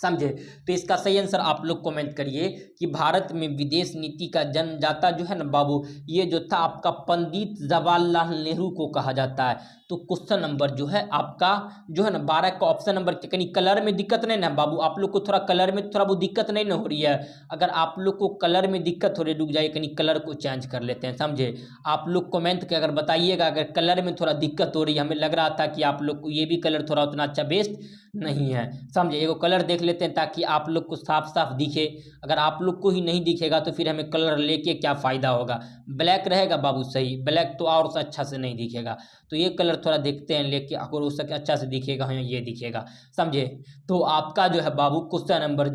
समझे? तो इसका सही आंसर आप लोग कमेंट करिए कि भारत में विदेश नीति का जन्मदाता जो है ना बाबू ये जो था आपका पंडित जवाहरलाल नेहरू को कहा जाता है। तो क्वेश्चन नंबर जो है आपका जो है ना 12 का ऑप्शन नंबर, कहीं कलर में दिक्कत नहीं ना बाबू? आप लोग को थोड़ा कलर में थोड़ा वो दिक्कत नहीं ना हो रही है? अगर आप लोग को कलर में दिक्कत हो रही है रुक जाइए, कहीं कलर को चेंज कर लेते हैं। समझे? आप लोग कमेंट के अगर बताइएगा अगर कलर में थोड़ा दिक्कत हो रही है। हमें लग रहा था कि आप लोग को ये भी कलर थोड़ा उतना अच्छा बेस्ट नहीं है। समझे? एगो कलर देख लेते हैं ताकि आप लोग को साफ साफ दिखे। अगर आप लोग को ही नहीं दिखेगा तो फिर हमें कलर लेके क्या फ़ायदा होगा? ब्लैक रहेगा बाबू सही, ब्लैक तो और अच्छा से नहीं दिखेगा। तो ये कलर थोड़ा देखते हैं लेके, अगर हो सके अच्छा से दिखेगा, हमें ये दिखेगा। समझे? तो आपका जो है बाबू क्वेश्चन नंबर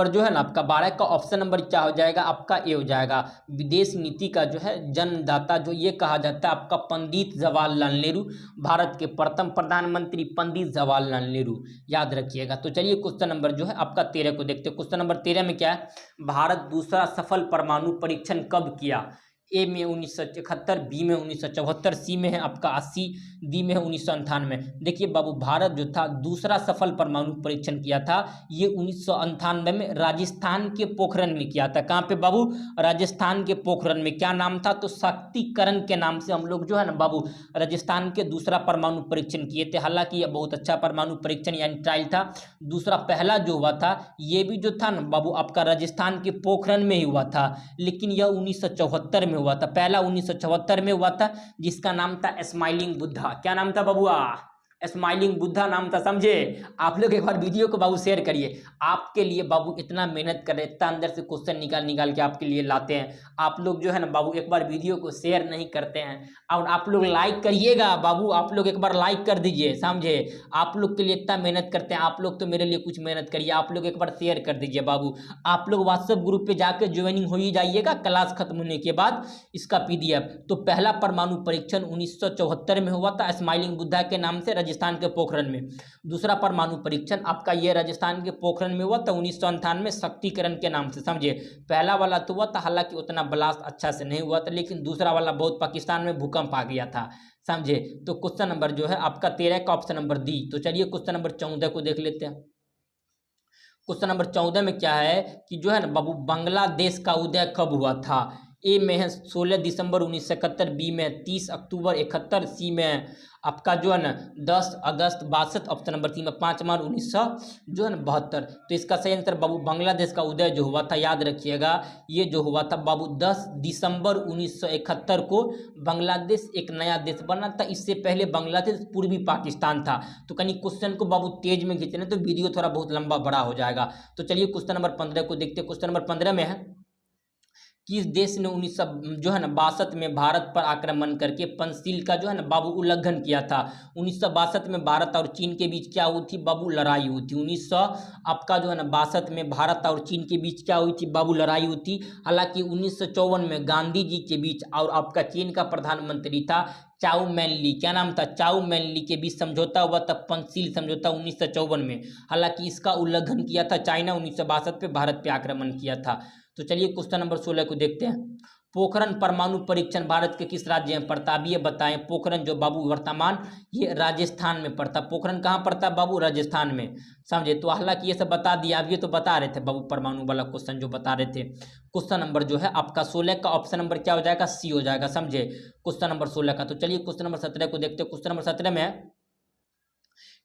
जो है ना आपका 12 का ऑप्शन नंबर क्या हो जाएगा? आपका ए हो जाएगा। विदेश नीति का जो है जन्मदाता जो ये कहा जाता है आपका पंडित जवाहरलाल नेहरू, भारत के प्रथम प्रधानमंत्री पंडित जवाहरलाल नेहरू, याद रखिएगा। तो चलिए क्वेश्चन नंबर जो है आपका 13 को देखते हैं। क्वेश्चन नंबर 13 में क्या है? भारत दूसरा सफल परमाणु परीक्षण कब किया? ए में 1971, बी में 1974, सी में है आपका 80, डी में है 1998। देखिए बाबू, भारत जो था दूसरा सफल परमाणु परीक्षण किया था ये 1998 में राजस्थान के पोखरण में किया था। कहाँ पे बाबू? राजस्थान के पोखरण में। क्या नाम था? तो शक्तिकरण के नाम से हम लोग जो है ना बाबू राजस्थान के दूसरा परमाणु परीक्षण किए थे। हालांकि यह बहुत अच्छा परमाणु परीक्षण यानी ट्रायल था। दूसरा पहला जो हुआ था ये भी जो था ना बाबू आपका राजस्थान के पोखरण में ही हुआ था, लेकिन यह 1974 में हुआ था। पहला 1974 में हुआ था जिसका नाम था स्माइलिंग बुद्धा। क्या नाम था बबुआ? स्माइलिंग बुद्धा नाम था, समझे? आप लोग एक बार वीडियो को बाबू शेयर करिए। आपके लिए बाबू इतना मेहनत कर रहे, इतना अंदर से क्वेश्चन निकाल निकाल के आपके लिए लाते हैं। आप लोग जो है ना बाबू एक बार वीडियो को शेयर नहीं करते हैं और आप लोग लाइक करिएगा बाबू। आप लोग एक बार लाइक कर दीजिए, समझे? आप लोग के लिए इतना मेहनत करते हैं, आप लोग तो मेरे लिए कुछ मेहनत करिए। आप लोग एक बार शेयर कर दीजिए बाबू। आप लोग व्हाट्सएप ग्रुप पे जाकर ज्वाइनिंग हो ही जाइएगा क्लास खत्म होने के बाद इसका PDF। तो पहला परमाणु परीक्षण 1974 में हुआ था स्माइलिंग बुद्धा के नाम से राजस्थान के पोखरण में। दूसरा परमाणु परीक्षण आपका ये राजस्थान के पोखरण में हुआ था 1998 शक्तिकरण के नाम से, समझे? पहला वाला तो हुआ था, हालांकि उतना ब्लास्ट अच्छा से नहीं हुआ था, लेकिन दूसरा वाला बहुत पाकिस्तान में भूकंप आ गया था, समझे? तो क्वेश्चन नंबर जो है आपका 13 का ऑप्शन नंबर डी। तो चलिए क्वेश्चन नंबर 14 को देख लेते हैं। क्वेश्चन नंबर 14 में क्या है कि जो है ना बाबू बांग्लादेश का उदय कब हुआ था? ए में है 16 दिसंबर 1971, बी में 30 अक्टूबर 71, सी में आपका जो है ना 10 अगस्त 62, ऑप्शन नंबर सी में 5 मार्च 1972। तो इसका सही आंसर बाबू बांग्लादेश का उदय जो हुआ था, याद रखिएगा ये जो हुआ था बाबू 10 दिसंबर 1971 को बांग्लादेश एक नया देश बना था। इससे पहले बांग्लादेश पूर्वी पाकिस्तान था। तो कहीं क्वेश्चन को बाबू तेज में खींचना तो वीडियो थोड़ा बहुत लंबा बड़ा हो जाएगा। तो चलिए क्वेश्चन नंबर 15 को देखते हैं। क्वेश्चन नंबर 15 में है किस देश ने 1962 में भारत पर आक्रमण करके पंचशील का जो है ना बाबू उल्लंघन किया था? 1962 में भारत और चीन के बीच क्या हुई थी बाबू? लड़ाई हुई थी। 1962 में भारत और चीन के बीच क्या हुई थी बाबू? लड़ाई हुई थी। हालांकि 1954 में गांधी जी के बीच और आपका चीन का प्रधानमंत्री था चाउ मैनली। क्या नाम था? चाउ मैनली के बीच समझौता हुआ था, पंचशील समझौता 1954 में। हालांकि इसका उल्लंघन किया था चाइना, 1962 पे भारत पे आक्रमण किया था। तो चलिए क्वेश्चन नंबर 16 को देखते हैं। पोखरण परमाणु परीक्षण भारत के किस राज्य में पड़ता? अब ये बताएं। पोखरण जो बाबू वर्तमान ये राजस्थान में पड़ता। पोखरण कहाँ पड़ता है बाबू? राजस्थान में, समझे? तो हालांकि ये सब बता दिया। अब ये तो बता रहे थे बाबू परमाणु वाला क्वेश्चन जो बता रहे थे। क्वेश्चन नंबर जो है आपका 16 का ऑप्शन नंबर क्या हो जाएगा? सी हो जाएगा, समझे? क्वेश्चन नंबर 16 का। तो चलिए क्वेश्चन नंबर 17 को देखते हैं। क्वेश्चन नंबर 17 में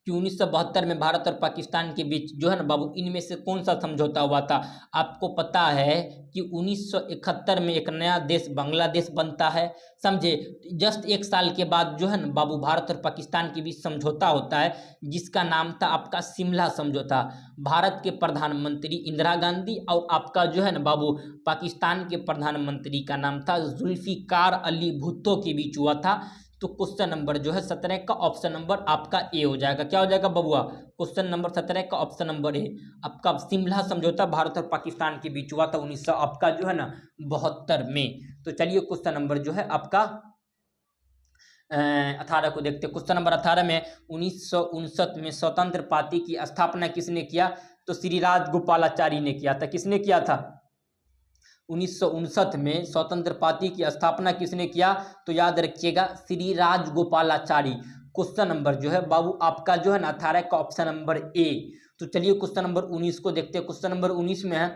कि 1972 में भारत और पाकिस्तान के बीच जो है ना बाबू इनमें से कौन सा समझौता हुआ था? आपको पता है कि 1971 में एक नया देश बांग्लादेश बनता है, समझे? जस्ट एक साल के बाद जो है ना बाबू भारत और पाकिस्तान के बीच समझौता होता है जिसका नाम था आपका शिमला समझौता। भारत के प्रधानमंत्री इंदिरा गांधी और आपका जो है ना बाबू पाकिस्तान के प्रधानमंत्री का नाम था जुल्फिकार अली भुट्टो के बीच हुआ था। तो क्वेश्चन नंबर जो है 17 का ऑप्शन नंबर आपका ए हो जाएगा। क्या हो जाएगा बबुआ? क्वेश्चन नंबर 17 का ऑप्शन नंबर ए आपका शिमला समझौता भारत और पाकिस्तान के बीच हुआ था 1900 आपका जो है ना 72 में। तो चलिए क्वेश्चन नंबर जो है आपका 18 को देखते हैं। क्वेश्चन नंबर 18 में 1959 में स्वतंत्र पार्टी की स्थापना किसने किया? तो श्री राजगोपालाचारी ने किया था। किसने किया था? 1959 में स्वतंत्र पार्टी की स्थापना किसने किया? तो याद रखिएगा श्री राजगोपालाचारी। क्वेश्चन नंबर जो है बाबू आपका जो है ना 18 का ऑप्शन नंबर ए। तो चलिए क्वेश्चन नंबर 19 को देखते हैं। क्वेश्चन नंबर 19 में है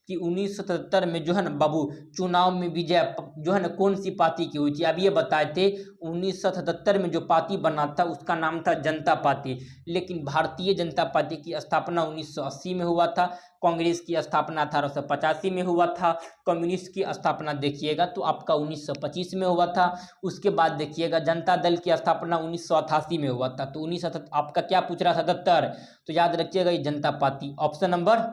कि 1977 में जो है ना बाबू चुनाव में विजय जो है ना कौन सी पार्टी की हुई थी? अब ये बताए थे 1977 में जो पार्टी बना था उसका नाम था जनता पार्टी, लेकिन भारतीय जनता पार्टी की स्थापना 1980 में हुआ था। कांग्रेस की स्थापना 1885 में हुआ था। कम्युनिस्ट की स्थापना देखिएगा तो आपका 1925 में हुआ था। उसके बाद देखिएगा जनता दल की स्थापना 1988 में हुआ था। तो 19 आपका क्या पूछ रहा? 77। तो याद रखिएगा ये जनता पार्टी, ऑप्शन नंबर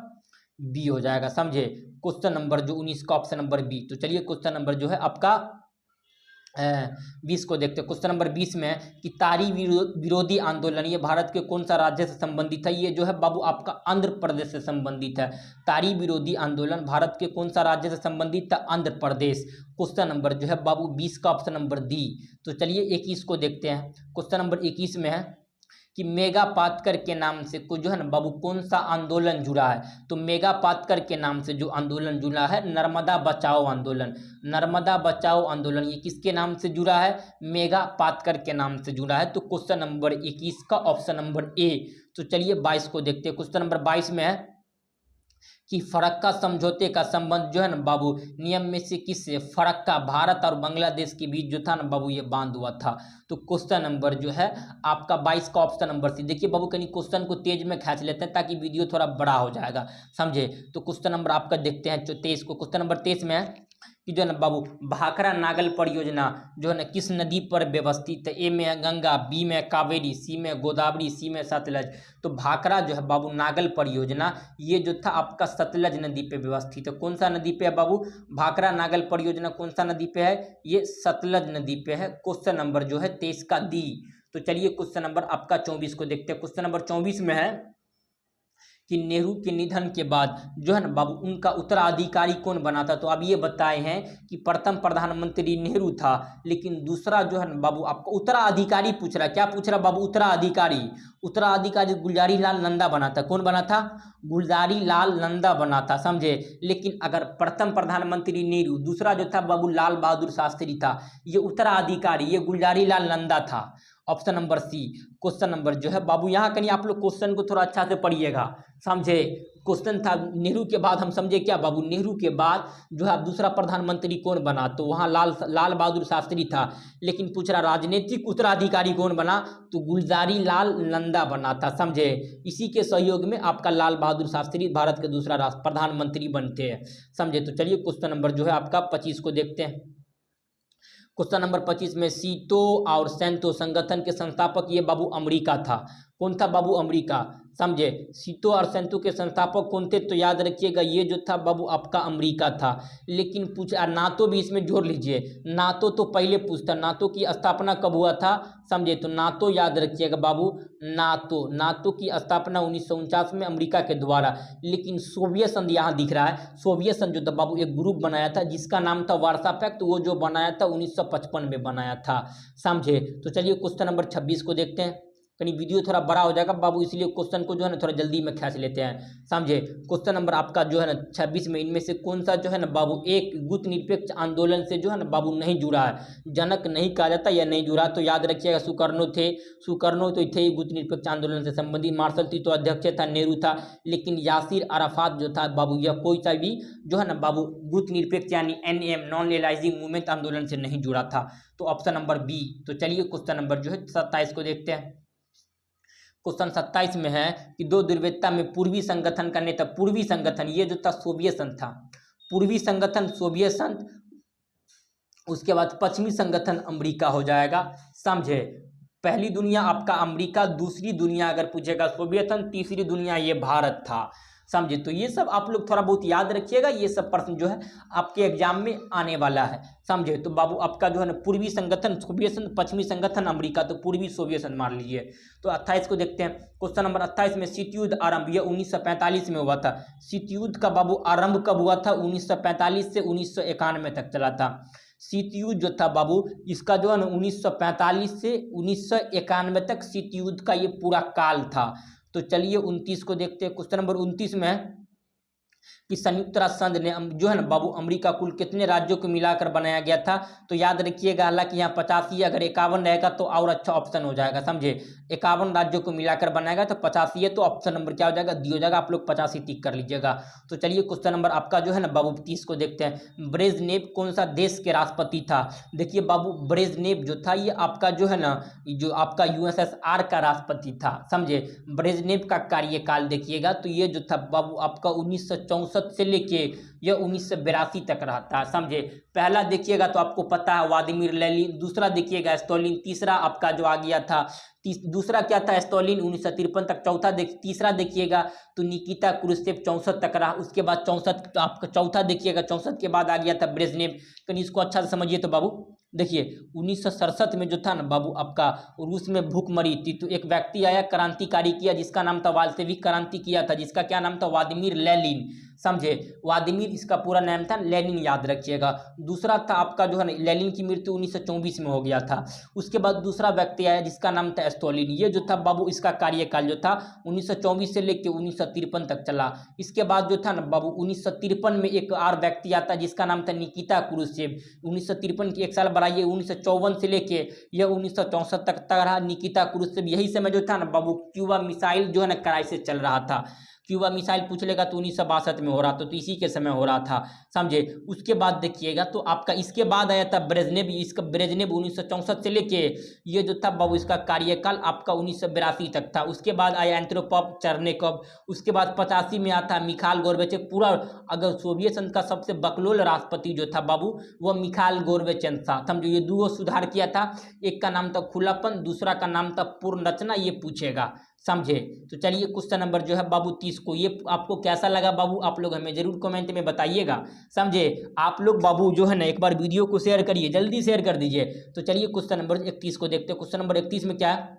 बी हो जाएगा, समझे? क्वेश्चन नंबर जो 19 का ऑप्शन नंबर बी। तो चलिए क्वेश्चन नंबर जो है आपका 20 को देखते हैं। क्वेश्चन नंबर 20 में है कि तारी विरोधी आंदोलन ये भारत के कौन सा राज्य से संबंधित है? ये जो है बाबू आपका आंध्र प्रदेश से संबंधित है। तारी विरोधी आंदोलन भारत के कौन सा राज्य से संबंधित है? आंध्र प्रदेश। क्वेश्चन नंबर जो है बाबू 20 का ऑप्शन नंबर डी। तो चलिए 21 को देखते हैं। क्वेश्चन नंबर 21 में है कि मेगा पातकर के नाम से को जो है ना बाबू कौन सा आंदोलन जुड़ा है। तो मेगा पातकर के नाम से जो आंदोलन जुड़ा है नर्मदा बचाओ आंदोलन, नर्मदा बचाओ आंदोलन ये किसके नाम से जुड़ा है, मेगा पातकर के नाम से जुड़ा है। तो क्वेश्चन नंबर 21 का ऑप्शन नंबर ए। तो चलिए 22 को देखते हैं। क्वेश्चन नंबर 22 में है कि फरक्का समझौते का संबंध जो है ना बाबू नियम में से किससे, फरक्का भारत और बांग्लादेश के बीच जो था ना बाबू ये बांध हुआ था। तो क्वेश्चन नंबर जो है आपका 22 का ऑप्शन नंबर सी। देखिए बाबू कहीं क्वेश्चन को तेज में खींच लेते हैं ताकि वीडियो थोड़ा बड़ा हो जाएगा, समझे। तो क्वेश्चन नंबर आपका देखते हैं 23 को। क्वेश्चन नंबर 23 में है कि जो है ना बाबू भाखड़ा नागल परियोजना जो है ना किस नदी पर व्यवस्थित है। ए में है गंगा, बी में कावेरी, सी में गोदावरी, सी में सतलज। तो भाखड़ा जो है बाबू नागल परियोजना ये जो था आपका सतलज नदी पे व्यवस्थित है। कौन सा नदी पे है बाबू, भाखड़ा नागल परियोजना कौन सा नदी पे है, ये सतलज नदी पे है। क्वेश्चन नंबर जो है 23 का दी। तो चलिए क्वेश्चन नंबर आपका 24 को देखते हैं। क्वेश्चन नंबर 24 में है कि नेहरू के निधन के बाद जो है ना बाबू उनका उत्तराधिकारी कौन बना था। तो अब ये बताए हैं कि प्रथम प्रधानमंत्री नेहरू था, लेकिन दूसरा जो है ना बाबू आपका उत्तराधिकारी पूछ रहा, क्या पूछ रहा बाबू, उत्तराधिकारी। उत्तराधिकारी गुलजारी लाल नंदा बना था। कौन बना था, गुलजारी लाल नंदा बना था, समझे। लेकिन अगर प्रथम प्रधानमंत्री नेहरू, दूसरा जो था बाबू लाल बहादुर शास्त्री था, ये उत्तराधिकारी ये गुलजारी लाल नंदा था। Option number C. Question number जो है बाबू यहाँ कहीं आप लोग क्वेश्चन को थोड़ा अच्छा से पढ़िएगा, समझे। क्वेश्चन था नेहरू के बाद, हम समझे क्या बाबू, नेहरू के बाद जो है दूसरा प्रधानमंत्री कौन बना, तो वहाँ लाल बहादुर शास्त्री था। लेकिन पूछ रहा राजनीतिक उत्तराधिकारी कौन बना, तो गुलजारी लाल नंदा बना था, समझे। इसी के सहयोग में आपका लाल बहादुर शास्त्री भारत के दूसरा प्रधानमंत्री बनते हैं, समझे। तो चलिए क्वेश्चन नंबर जो है आपका 25 को देखते हैं। क्वेश्चन नंबर 25 में सीतो और सेंतो संगठन के संस्थापक ये बाबू अमेरिका था। कौन था बाबू, अमेरिका, समझे। सीतो और सेंतो के संस्थापक कौन थे, तो याद रखिएगा ये जो था बाबू आपका अमेरिका था। लेकिन पूछा नाटो भी इसमें जोड़ लीजिए, नाटो तो पहले पूछता, नाटो की स्थापना कब हुआ था, समझे। तो नाटो याद रखिएगा बाबू, नाटो की स्थापना 1949 में अमेरिका के द्वारा। लेकिन सोवियत संघ यहाँ दिख रहा है, सोवियत संघ जो था बाबू एक ग्रुप बनाया था जिसका नाम था वार्सा पैक्ट, वो जो बनाया था 1955 में बनाया था, समझे। तो चलिए क्वेश्चन नंबर 26 को देखते हैं। कहीं वीडियो थोड़ा बड़ा हो जाएगा बाबू, इसलिए क्वेश्चन को जो है ना थोड़ा जल्दी में खींच लेते हैं, समझे। क्वेश्चन नंबर आपका जो है ना 26 में इनमें से कौन सा जो है ना बाबू एक गुट निरपेक्ष आंदोलन से जो है ना बाबू नहीं जुड़ा है, जनक नहीं कहा जाता या नहीं जुड़ा। तो याद रखिएगा सुकर्णो तो थे गुट निरपेक्ष आंदोलन से संबंधित। मार्शल टीटो अध्यक्ष था, नेहरू था। लेकिन यासिर अराफात जो था बाबू या कोई सा भी जो है ना बाबू गुट निरपेक्ष यानी NM नॉन एलाइजिंग मूवमेंट आंदोलन से नहीं जुड़ा था। तो ऑप्शन नंबर बी। तो चलिए क्वेश्चन नंबर जो है 27 को देखते हैं। क्वेश्चन 27 में है कि दो दुर्वृत्ता में पूर्वी संगठन का नेता, पूर्वी संगठन ये जो था सोवियत संघ था, पूर्वी संगठन सोवियत संघ, उसके बाद पश्चिमी संगठन अमेरिका हो जाएगा, समझे। पहली दुनिया आपका अमेरिका, दूसरी दुनिया अगर पूछेगा सोवियत संघ, तीसरी दुनिया ये भारत था, समझे। तो ये सब आप लोग थोड़ा बहुत याद रखिएगा, ये सब प्रश्न जो है आपके एग्जाम में आने वाला है, समझे। तो बाबू आपका जो है ना पूर्वी संगठन सोवियत संघ, पश्चिमी संगठन अमेरिका, तो पूर्वी सोवियत संघ मान लीजिए। तो 28 को देखते हैं। क्वेश्चन नंबर 28 में शीत युद्ध आरंभ यह 1945 में हुआ था। शीत युद्ध का बाबू आरंभ कब हुआ था, 1945 से 1991 तक चला था। शीत युद्ध जो था बाबू इसका जो है ना 1945 से 1991 तक शीत युद्ध का ये पूरा काल था। तो चलिए 29 को देखते हैं। क्वेश्चन नंबर 29 में कि संयुक्त राष्ट्र संघ ने जो है ना बाबू अमेरिका कुल कितने राज्यों को मिलाकर बनाया गया था। तो याद रखिएगा, हालांकि यहाँ 85 अगर 51 रहेगा तो और अच्छा ऑप्शन हो जाएगा, समझे। 51 राज्यों को मिलाकर बनाएगा तो 85 है, तो ऑप्शन नंबर क्या हो जाएगा, दी हो जाएगा। आप लोग 85 टिक कर लीजिएगा। तो चलिए क्वेश्चन नंबर आपका जो है ना बाबू 30 को देखते हैं। ब्रेजनेव कौन सा देश के राष्ट्रपति था। देखिए बाबू ब्रेजनेव जो था ये आपका जो है ना जो आपका USSR का राष्ट्रपति था, समझे। ब्रेजनेव का कार्यकाल देखिएगा तो ये जो था बाबू आपका 1964 से लेके यह 1982 तक रहा था, समझे। पहला देखिएगा तो आपको पता है व्लादिमीर लेनिन, दूसरा देखिएगा स्टालिन, तीसरा आपका जो आ गया था दूसरा क्या था स्टालिन 1953 तक, तीसरा देखिएगा तो निकिता क्रुश्चेव 64 तक रहा। उसके बाद 64 आपका चौथा देखिएगा 64 के बाद आ गया था ब्रेजनेव। कहीं इसको अच्छा से समझिए तो बाबू देखिए 1967 में जो था ना बाबू आपका रूस में भूखमरी थी, तो एक व्यक्ति आया क्रांतिकारी किया जिसका नाम था वाल्शेविक क्रांति किया था, जिसका क्या नाम था व्लादिमीर लेनिन, समझे। व्लादिमीर इसका पूरा नाम था, लेनिन याद रखिएगा। दूसरा था आपका जो है ना लेनिन की मृत्यु 1924 में हो गया था। उसके बाद दूसरा व्यक्ति आया जिसका नाम था स्टोलिन, ये जो था बाबू इसका कार्यकाल जो था 1924 से लेकर 1953 तक चला। इसके बाद जो था ना बाबू 1953 में एक और व्यक्ति आता है जिसका नाम था निकिता क्रुश्चेव। 1953 की एक साल बढ़ाइए 1954 से लेके यह 1964 तक रहा निकिता क्रुश्चेव। यही समय जो था ना बाबू क्यूबा मिसाइल जो है ना क्राइसिस चल रहा था। क्यूबा मिसाइल पूछ लेगा तो 1962 में हो रहा था, तो इसी के समय हो रहा था, समझे। उसके बाद देखिएगा तो आपका इसके बाद आया था ब्रेजनेव। इसका ब्रेजनेव 1964 से लेके ये जो था बाबू इसका कार्यकाल आपका 1982 तक था। उसके बाद आया एंथ्रोपॉप चरनेकव। उसके बाद 85 में आता मिखाइल गोर्बेचेव। पूरा अगर सोवियत संघ का सबसे बकलोल राष्ट्रपति जो था बाबू वह मिखाइल गोर्बेचेव था, समझो। ये दो सुधार किया था, एक का नाम था खुलापन, दूसरा का नाम था पूर्ण रचना, ये पूछेगा, समझे। तो चलिए क्वेश्चन नंबर जो है बाबू 30 को, ये आपको कैसा लगा बाबू आप लोग हमें जरूर कमेंट में बताइएगा, समझे। आप लोग बाबू जो है ना एक बार वीडियो को शेयर करिए, जल्दी शेयर कर दीजिए। तो चलिए क्वेश्चन नंबर 31 को देखते हैं। क्वेश्चन नंबर 31 में क्या है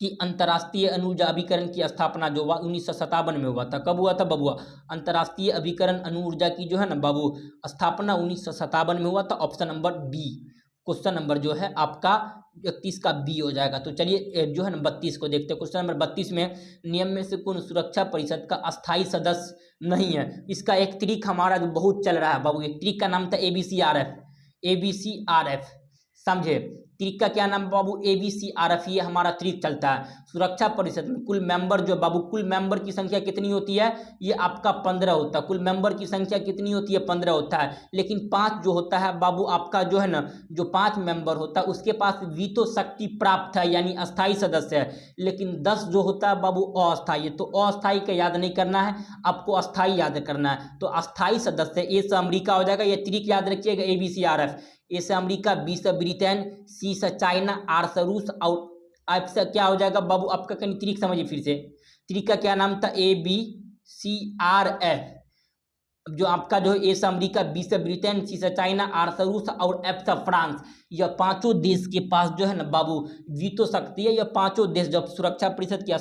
कि अंतर्राष्ट्रीय अणु ऊर्जा अभिकरण की स्थापना जो 1957 में हुआ था, कब हुआ था बबुआ? अंतर्राष्ट्रीय अभिकरण अणु ऊर्जा की जो है ना बाबू स्थापना 1957 में हुआ था। Option number B question number जो है आपका 31 का बी हो जाएगा। तो चलिए जो है ना 32 को देखते हैं। क्वेश्चन नंबर 32 में नियम में से कौन सुरक्षा परिषद का अस्थायी सदस्य नहीं है? इसका एक ट्रिक हमारा जो बहुत चल रहा है बाबू, एक ट्रिक का नाम था ABCRF, ABCRF, समझे। ट्रिक का क्या नाम बाबू? ABCRF, ये हमारा ट्रिक चलता है। सुरक्षा परिषद में कुल मेंबर जो बाबू, कुल मेंबर की संख्या कितनी होती है? ये आपका 15 होता है। कुल मेंबर की संख्या कितनी होती है? 15 होता है। लेकिन 5 जो होता है बाबू आपका जो है ना, जो 5 मेंबर होता है उसके पास वीटो शक्ति प्राप्त है, यानी अस्थायी सदस्य है। लेकिन 10 जो होता है बाबू अस्थायी है। तो अस्थायी का याद नहीं करना है आपको, अस्थायी याद करना है। तो अस्थायी सदस्य ए से अमेरिका हो जाएगा, ये ट्रिक याद रखिएगा ABCRF। ए से अमेरिका, बी से ब्रिटेन, सी से चाइना, आर से रूस और एफ से क्या हो जाएगा बाबू आपका? कहीं ट्रिक समझिए फिर से। ट्रिक का क्या नाम था? ABCRF। जो आपका जो ए से अमेरिका, बी से ब्रिटेन, सी से चाइना, आर से रूस और एफ से फ्रांस, यह पांचों देश के पास जो है ना बाबू वीटो शक्ति है। यह पांचों देश जब सुरक्षा परिषद की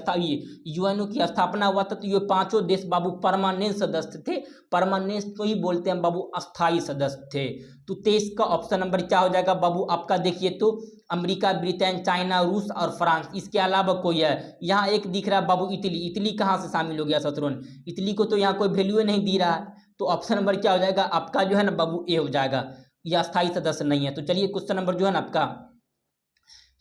यूएनओ की स्थापना हुआ था तो ये पांचों देश बाबू परमानेंट सदस्य थे। परमानेंट तो ही बोलते हैं बाबू, अस्थायी सदस्य थे। तो 23 का ऑप्शन नंबर क्या हो जाएगा बाबू आपका? देखिए तो अमेरिका, ब्रिटेन, चाइना, रूस और फ्रांस, इसके अलावा कोई है? यहाँ एक दिख रहा है बाबू इटली। इटली कहाँ से शामिल हो गया शत्रुन? इटली को तो यहाँ कोई वैल्यू नहीं दी रहा है। तो ऑप्शन नंबर क्या हो जाएगा आपका जो है ना बाबू? ए हो जाएगा, यह अस्थायी सदस्य नहीं है। तो चलिए क्वेश्चन नंबर जो है ना आपका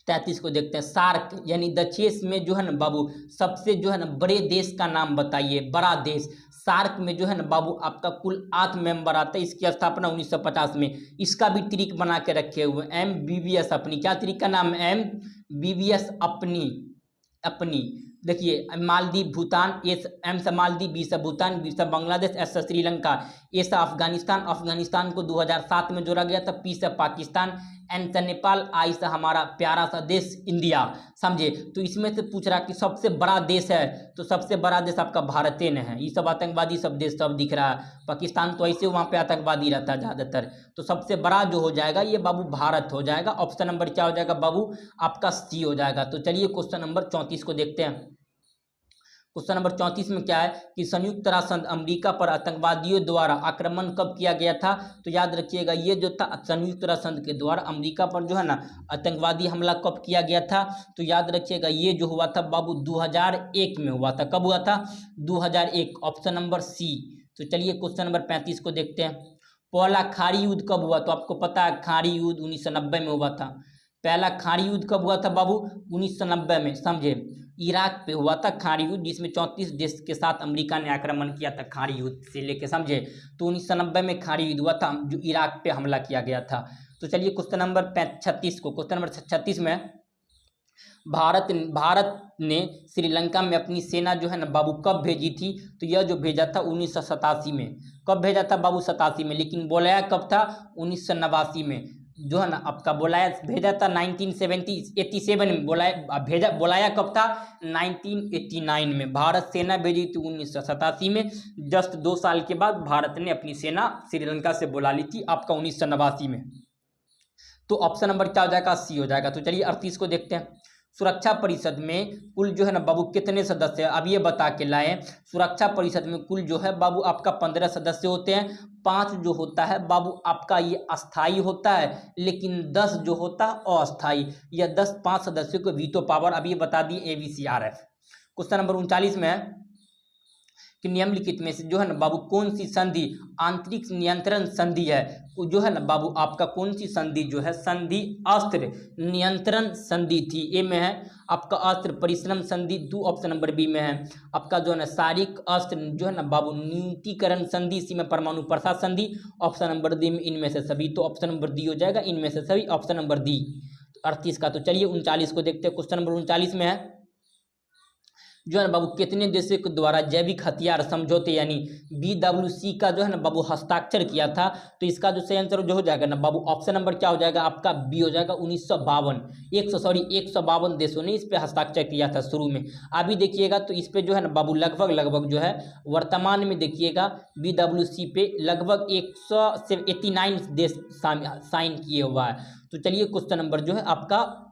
33 को देखते हैं। सार्क यानी दक्षेस में जो है ना बाबू सबसे जो है ना बड़े देश का नाम बताइए, बड़ा देश। सार्क में जो है ना बाबू आपका कुल 8 मेंबर आता है। इसकी स्थापना 1950 में। इसका भी ट्रिक बना के रखे हुए MBBS अपनी। क्या ट्रिक का नाम? MBBS अपनी। देखिए मालदीव, भूटान, एम से मालदीव, बी से भूटान, बी से बांग्लादेश, एस से श्रीलंका, ए से अफगानिस्तान, अफगानिस्तान को 2007 में जोड़ा गया था, पी से पाकिस्तान, एन से नेपाल, आई से हमारा प्यारा सा देश इंडिया, समझे। तो इसमें से पूछ रहा कि सबसे बड़ा देश है, तो सबसे बड़ा देश आपका भारत न है। ये सब आतंकवादी सब देश सब दिख रहा है। पाकिस्तान तो ऐसे वहाँ पे आतंकवादी रहता है ज़्यादातर। तो सबसे बड़ा जो हो जाएगा ये बाबू भारत हो जाएगा। ऑप्शन नंबर क्या हो जाएगा बाबू आपका? सी हो जाएगा। तो चलिए क्वेश्चन नंबर 34 को देखते हैं। क्वेश्चन नंबर 34 में क्या है कि संयुक्त राष्ट्र संघ अमेरिका पर आतंकवादियों द्वारा आक्रमण कब किया गया था? तो याद रखिएगा ये जो था संयुक्त राष्ट्र संघ के द्वारा अमेरिका पर जो है ना आतंकवादी हमला कब किया गया था? तो याद रखिएगा ये जो हुआ था बाबू 2001 में हुआ था। कब हुआ था? 2001। Option number C. तो चलिए क्वेश्चन नंबर 35 को देखते हैं। पहला खाड़ी युद्ध कब हुआ? तो आपको पता है खाड़ी युद्ध 1990 में हुआ था। पहला खाड़ी युद्ध कब हुआ था बाबू? 1990 में, समझे। इराक पे हुआ था खाड़ी युद्ध, जिसमें 34 देश के साथ अमेरिका ने आक्रमण किया था खाड़ी युद्ध से लेके, समझे। तो 1990 में खाड़ी युद्ध हुआ था जो इराक पे हमला किया गया था। तो चलिए क्वेश्चन नंबर 36 को, क्वेश्चन नंबर 36 में भारत ने श्रीलंका में अपनी सेना जो है ना बाबू कब भेजी थी? तो यह जो भेजा था 1987 में। कब भेजा था बाबू? 87 में। लेकिन बुलाया कब था? 1989 में। जो है ना आपका भेजा था 1987 में। बुलाया कब था? 1989 में। भारत सेना भेजी थी 1987 में। जस्ट 2 साल के बाद भारत ने अपनी सेना श्रीलंका से बुला ली थी आपका 1989 में। तो ऑप्शन नंबर क्या हो जाएगा? सी हो जाएगा। तो चलिए 38 को देखते हैं। सुरक्षा परिषद में कुल जो है ना बाबू कितने सदस्य है, अब ये बता के लाएं। सुरक्षा परिषद में कुल जो है बाबू आपका 15 सदस्य होते हैं। 5 जो होता है बाबू आपका ये अस्थाई होता है, लेकिन 10 जो होता है अस्थाई। यह 5 सदस्यों को वीटो पावर, अब ये बता दिए ABCRF। क्वेश्चन नंबर 39 में है कि निम्नलिखित में से जो है ना बाबू कौन सी संधि आंतरिक नियंत्रण संधि है, जो है ना बाबू आपका कौन सी संधि जो है संधि अस्त्र नियंत्रण संधि थी। ए में है आपका अस्त्र परिश्रम संधि, 2 ऑप्शन नंबर बी में है आपका जो है ना शारीरिक अस्त्र जो है ना बाबू न्यूनीकरण संधि, सी में परमाणु प्रसार संधि, ऑप्शन नंबर डी में इनमें से सभी, तो ऑप्शन नंबर डी हो जाएगा इनमें से सभी, ऑप्शन नंबर डी 38 का। तो चलिए 39 को देखते हैं। क्वेश्चन नंबर 39 में है जो है ना बाबू कितने देशों के द्वारा जैविक हथियार समझौते यानी BWC का जो है ना बाबू हस्ताक्षर किया था। तो इसका जो सही आंसर जो हो जाएगा ना बाबू ऑप्शन नंबर क्या हो जाएगा आपका बी हो जाएगा 152 देशों ने इस पे हस्ताक्षर किया था शुरू में। अभी देखिएगा तो इस पे जो है ना बाबू लगभग जो है वर्तमान में देखिएगा BWC पे लगभग 189 देश साइन किए हुआ है। तो चलिए क्वेश्चन नंबर जो है आपका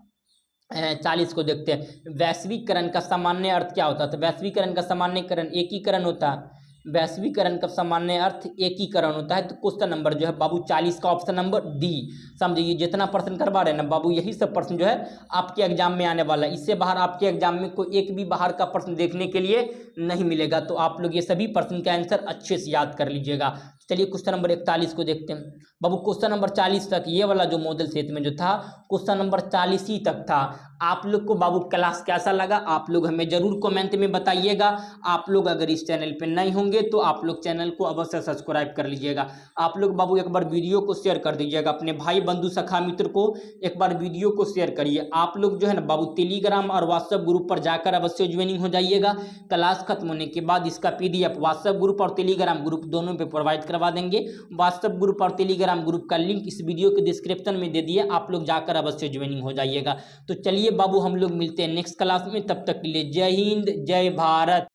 40 को देखते हैं। वैश्वीकरण का सामान्य अर्थ क्या होता है? तो वैश्वीकरण का सामान्यकरण एकीकरण होता है। वैश्वीकरण का सामान्य अर्थ एकीकरण होता है। तो क्वेश्चन नंबर जो है बाबू 40 का ऑप्शन नंबर डी। समझिए जितना प्रश्न करवा रहे हैं ना बाबू यही सब प्रश्न जो है आपके एग्जाम में आने वाला है। इससे बाहर आपके एग्जाम में कोई एक भी बाहर का प्रश्न देखने के लिए नहीं मिलेगा। तो आप लोग ये सभी प्रश्न का आंसर अच्छे से याद कर लीजिएगा। चलिए क्वेश्चन नंबर 41 को देखते हैं। बाबू क्वेश्चन नंबर 40 तक ये वाला जो मॉडल सेट में जो था क्वेश्चन नंबर 40 ही तक था। आप लोग को बाबू क्लास कैसा लगा आप लोग हमें जरूर कमेंट में बताइएगा। आप लोग अगर इस चैनल पे नए होंगे तो आप लोग चैनल को अवश्य सब्सक्राइब कर लीजिएगा। आप लोग बाबू एक बार वीडियो को शेयर कर दीजिएगा अपने भाई बंधु सखा मित्र को, एक बार वीडियो को शेयर करिए। आप लोग जो है ना बाबू टेलीग्राम और व्हाट्सएप ग्रुप पर जाकर अवश्य ज्वाइनिंग हो जाइएगा। क्लास खत्म होने के बाद इसका PDF व्हाट्सएप ग्रुप और टेलीग्राम ग्रुप दोनों पे प्रोवाइड करवा देंगे। व्हाट्सएप ग्रुप और टेलीग्राम ग्रुप का लिंक इस वीडियो के डिस्क्रिप्शन में दे दिए, आप लोग जाकर अवश्य ज्वाइनिंग हो जाइएगा। तो चलिए बाबू हम लोग मिलते हैं नेक्स्ट क्लास में, तब तक के लिए जय हिंद जय भारत।